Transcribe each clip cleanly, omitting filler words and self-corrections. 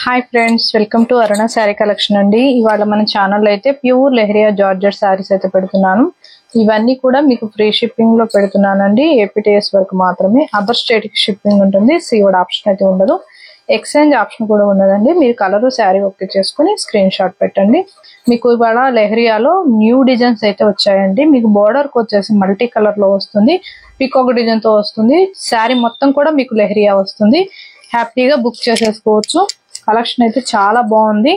Hi friends, welcome to Aruna sari collection అండి. ఇవాళ మన ఛానల్లో అయితే ప్యూర్ లెహరియా జార్జెట్ శారీస్ అయితే పెడుతున్నాను. ఇవన్నీ కూడా మీకు ఫ్రీ షిప్పింగ్ లో పెడుతున్నానండి. ఏపీటీఎస్ వరకు మాత్రమే. అదర్ స్టేట్ కి షిప్పింగ్ ఉంటుంది. సీఓడి ఆప్షన్ అయితే ఉండదు. ఎక్స్చేంజ్ ఆప్షన్ కూడా ఉండదండి. మీరు కలర్ శారీ ఓకే చేసుకుని స్క్రీన్ షాట్ పెట్టండి. మీకు ఇవాళ లెహరియాలో న్యూ డిజైన్స్ అయితే వచ్చాయండి. మీకు బోర్డర్ కి వచ్చేసి మల్టీ కలర్ లో వస్తుంది. పీకాక్ డిజైన్ తో వస్తుంది. శారీ మొత్తం కూడా మీకు లెహరియా వస్తుంది. హ్యాపీగా బుక్ చేసేసుకోవచ్చు. కలెక్షన్ అయితే చాలా బాగుంది.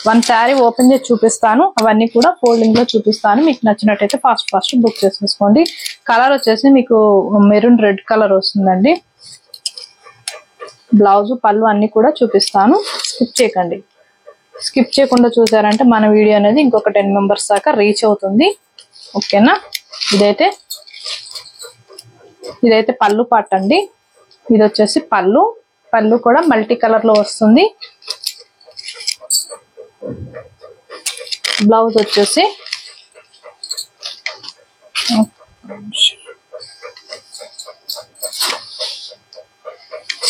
వన్ శారీ ఓపెన్ చేసి చూపిస్తాను. అవన్నీ కూడా ఫోల్డింగ్ లో చూపిస్తాను. మీకు నచ్చినట్టయితే ఫాస్ట్ బుక్ చేసేసుకోండి. కలర్ వచ్చేసి మీకు మెరూన్ రెడ్ కలర్ వస్తుందండి. బ్లౌజ్ పళ్ళు అన్ని కూడా చూపిస్తాను. స్కిప్ చేయకండి. స్కిప్ చేయకుండా చూసారంటే మన వీడియో అనేది ఇంకొక 10 మెంబర్స్ దాకా రీచ్ అవుతుంది. ఓకేనా? ఇదైతే పళ్ళు పార్ట్ అండి. ఇది వచ్చేసి పళ్ళు కూడా మల్టీ కలర్ లో వస్తుంది. బ్లౌజ్ వచ్చేసి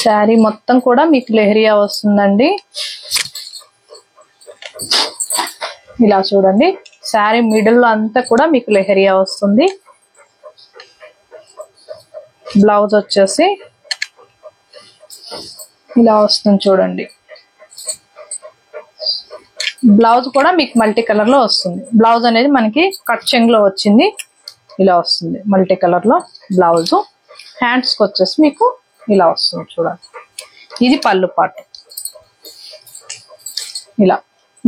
శారీ మొత్తం కూడా మీకు లెహరియా వస్తుందండి. ఇలా చూడండి, శారీ మిడిల్ లో అంతా కూడా మీకు లెహరియా వస్తుంది. బ్లౌజ్ వచ్చేసి ఇలా వస్తుంది చూడండి. బ్లౌజ్ కూడా మీకు మల్టీ కలర్ లో వస్తుంది. బ్లౌజ్ అనేది మనకి కట్ చెంగ్ లో వచ్చింది. ఇలా వస్తుంది మల్టీ కలర్ లో బ్లౌజ్. హ్యాండ్స్ కి వచ్చేసి మీకు ఇలా వస్తుంది చూడండి. ఇది పళ్ళు పార్ట్. ఇలా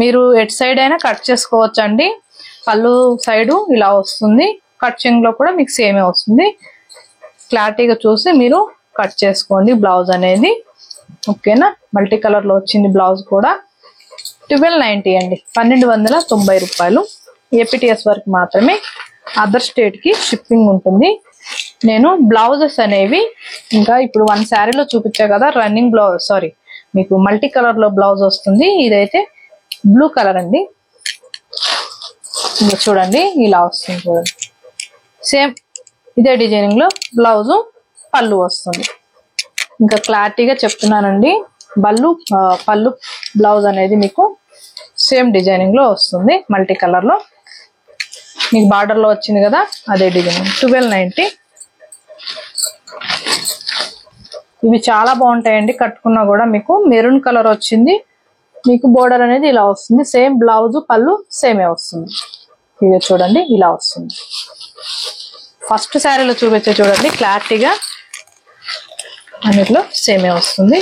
మీరు ఎట్ సైడ్ అయినా కట్ చేసుకోవచ్చు అండి. పళ్ళు సైడ్ ఇలా వస్తుంది. కట్ చెంగ్ లో కూడా మీకు సేమే వస్తుంది. క్లారిటీగా చూసి మీరు కట్ చేసుకోండి బ్లౌజ్ అనేది. ఓకేనా? మల్టీ కలర్ లో వచ్చింది బ్లౌజ్ కూడా. 1290 అండి, 1290 రూపాయలు. ఏపీటీఎస్ వరకు మాత్రమే. అదర్ స్టేట్ కి షిప్పింగ్ ఉంటుంది. నేను బ్లౌజెస్ అనేవి ఇంకా ఇప్పుడు వన్ శారీలో చూపించా కదా, రన్నింగ్ బ్లౌజ్, మీకు మల్టీ కలర్ లో బ్లౌజ్ వస్తుంది. ఇదైతే బ్లూ కలర్ అండి. ఇంకా చూడండి ఇలా వస్తుంది చూడండి. సేమ్ ఇదే డిజైనింగ్ లో బ్లౌజ్ పళ్ళు వస్తుంది. ఇంకా క్లారిటీగా చెప్తున్నానండి. పళ్ళు బ్లౌజ్ అనేది మీకు సేమ్ డిజైనింగ్ లో వస్తుంది. మల్టీ కలర్ లో మీకు బార్డర్ లో వచ్చింది కదా, అదే డిజైనింగ్. 1290. ఇవి చాలా బాగుంటాయండి. కట్టుకున్నా కూడా మీకు మెరూన్ కలర్ వచ్చింది. మీకు బోర్డర్ అనేది ఇలా వస్తుంది. సేమ్ బ్లౌజ్ పళ్ళు సేమే వస్తుంది. ఇది చూడండి ఇలా వస్తుంది. ఫస్ట్ శారీలో చూపించే చూడండి క్లారిటీగా, అన్నిట్లో సేమే వస్తుంది.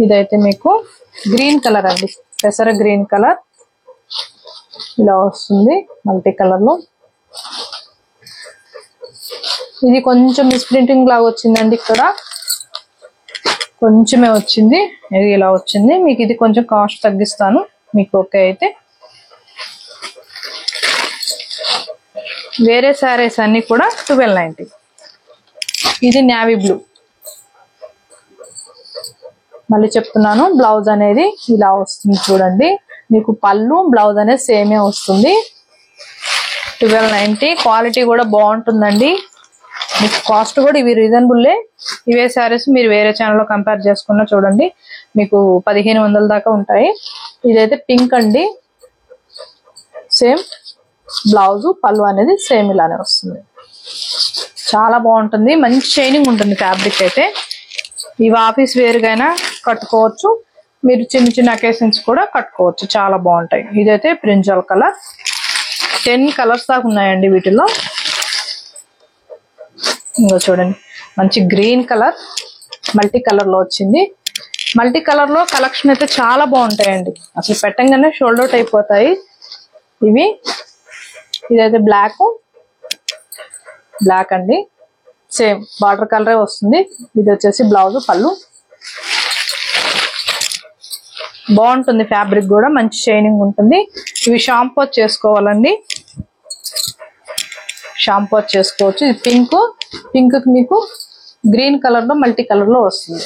ఇదైతే మీకు గ్రీన్ కలర్ అండి, పెసర గ్రీన్ కలర్ ఇలా వస్తుంది మల్టీ కలర్ లో. ఇది కొంచెం మిస్ప్రింటింగ్ లాగా వచ్చిందండి. ఇక్కడ కొంచెమే వచ్చింది. ఇది ఇలా వచ్చింది. మీకు ఇది కొంచెం కాస్ట్ తగ్గిస్తాను మీకు ఓకే అయితే. వేరే శారీస్ అన్ని కూడా 1290. ఇది నేవీ బ్లూ. మళ్ళీ చెప్తున్నాను, బ్లౌజ్ అనేది ఇలా వస్తుంది చూడండి. మీకు పళ్ళు బ్లౌజ్ అనేది సేమే వస్తుంది. 1290. క్వాలిటీ కూడా బాగుంటుందండి. మీకు కాస్ట్ కూడా ఇవి రీజనబుల్లే. ఇవే శారీస్ మీరు వేరే ఛానల్లో కంపేర్ చేసుకున్నా చూడండి మీకు 1500 దాకా ఉంటాయి. ఇదైతే పింక్ అండి. సేమ్ బ్లౌజ్ పళ్ళు అనేది సేమ్ ఇలానే వస్తుంది. చాలా బాగుంటుంది. మంచి షైనింగ్ ఉంటుంది ఫ్యాబ్రిక్ అయితే. ఇవి ఆఫీస్ వేరుగైనా కట్టుకోవచ్చు. మీరు చిన్న చిన్న అకేషన్స్ కూడా కట్టుకోవచ్చు. చాలా బాగుంటాయి. ఇదైతే బ్రింజాల్ కలర్. 10 కలర్స్ దాకా ఉన్నాయండి వీటిలో. ఇంకో చూడండి మంచి గ్రీన్ కలర్ మల్టీ కలర్ లో వచ్చింది. మల్టీ కలర్ లో కలెక్షన్ అయితే చాలా బాగుంటాయండి. అసలు పెట్టంగానే షోల్డ్ అవుట్ అయిపోతాయి ఇవి. ఇదైతే బ్లాక్ అండి. సేమ్ బార్డర్ కలరే వస్తుంది. ఇది వచ్చేసి బ్లౌజ్ పళ్ళు. బాగుంటుంది ఫ్యాబ్రిక్ కూడా, మంచి షైనింగ్ ఉంటుంది. ఇవి షాంపూ చేసుకోవాలండి. షాంపూ చేసుకోవచ్చు. ఇది పింక్ కి మీకు గ్రీన్ కలర్ లో మల్టీ కలర్ లో వస్తుంది.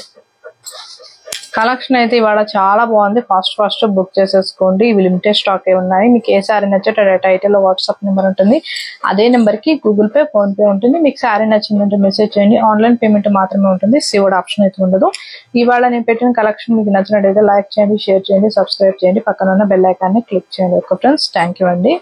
కలెక్షన్ అయితే ఇవాళ చాలా బాగుంది. ఫాస్ట్ బుక్ చేసేసుకోండి. ఇవి లిమిటెడ్ స్టాక్ ఉన్నాయి. మీకు ఏ సారీ నచ్చితే టైటిల్ లో వాట్సాప్ నెంబర్ ఉంటుంది. అదే నెంబర్ కి గూగుల్ పే, ఫోన్ పే ఉంటుంది. మీకు సారీ నచ్చిందంటే మెసేజ్ చేయండి. ఆన్లైన్ పేమెంట్ మాత్రమే ఉంటుంది. సిఓడి ఆప్షన్ అయితే ఉండదు. ఇవాళ నేను పెట్టిన కలెక్షన్ మీకు నచ్చినట్టయితే లైక్ చేయండి, షేర్ చేయండి, సబ్స్క్రైబ్ చేయండి. పక్కన ఉన్న బెల్ ఐకాన్ ని క్లిక్ చేయండి. ఓకే ఫ్రెండ్స్, థ్యాంక్ యూ అండి.